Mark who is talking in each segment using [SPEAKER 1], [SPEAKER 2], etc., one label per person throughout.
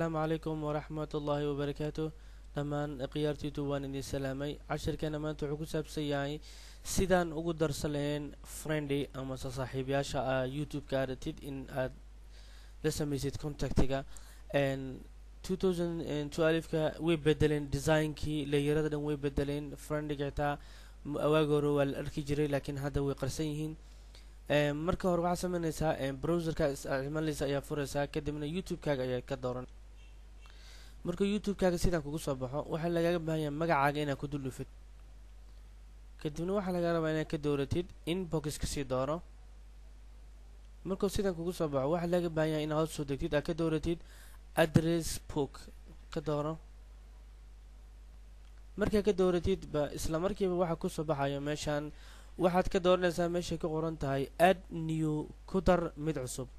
[SPEAKER 1] السلام عليكم ورحمة الله وبركاته. دمان قيارتي توان إني سلامي عشر كان ما تحكوا سبسياي سيدان ugu darsaleen friendly ama saaxiibayaasha YouTube ka aratid in aad la samaysid contactiga 2012 ka way bedeleen designkii layerada dhan way bedeleen friendly ta awaaga hore waa la arki jiray laakiin hadda way qarsan yihiin marka hore waxaad samaynaysaa browserka isticmaalaysa ayaa furaysaa kadibna YouTube-kaaga ayaa ka dooran marka YouTube-kaaga sidaan kugu soo baxo waxaa lagaaga baahan yahay magacaaga inaad ku dul dhufid kadibna waxaa laga rabaa inaad ka dooratid inbox ka sii dooro markuu sidaan kugu soo baxo waxaa laga baahan yahay inaad soo degtid aad ka dooratid address book ka dooro markaa ka dooratid ba isla markiiba waxaa ku soo baxaya meeshaan waxaad ka dooranaysaa meeshay ku qoran tahay add new ku dar mid cusub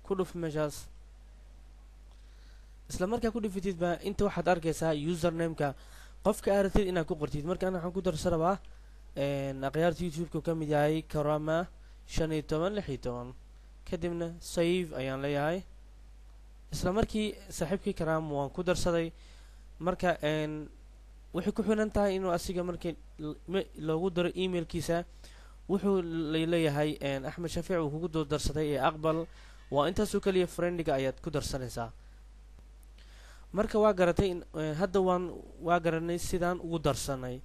[SPEAKER 1] ku dhuf meeshaas isla markaa ku dhufitid ba inta waxaad arkaysaa username-ka qofka aad rabtid inaad ku qortid marka ana waxaan ku darsan rabaa akhyaarta YouTube-ka ka mid yahay Karama 1516 kadibna save ayaan leeyahay isla markii saaxiibkii Karama waan ku darsaday marka waxay ku xiran tahay inuu asiga markii loogu daro emailkiisa wuxuu leeyahay Axmed Shafiic uu kugu darsaday ee aqbal waa intaas oo kaliya friendliga ayaad ku darsanaysaa marka waa garatay hadda waa garanay sidaan ugu darsanay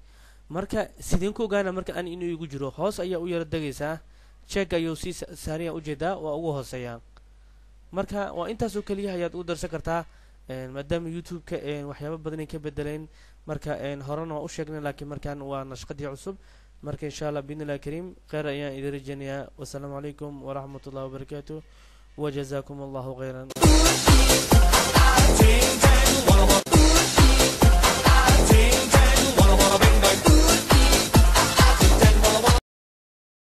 [SPEAKER 1] marka sideen ku ogaana marka aan inuu igu jiro hoos ayaa u yara dagaysaa check ayuu si saariya u jeedaa waa ugu hooseeyaa marka waa intaas oo kaliya ayaad u darsan kartaa maadaama YouTube-ka waxyaabo badan ay ka bedeleen marka horena waa u sheegnay laakiin markaan waa nashqadii cusub marka insha Allah biidnillaahi kariim khayr ayaan idin rajaynayaa wassalaamu calaykum waraxmatullaahi wabarakaatuh wajazakumullahu khayran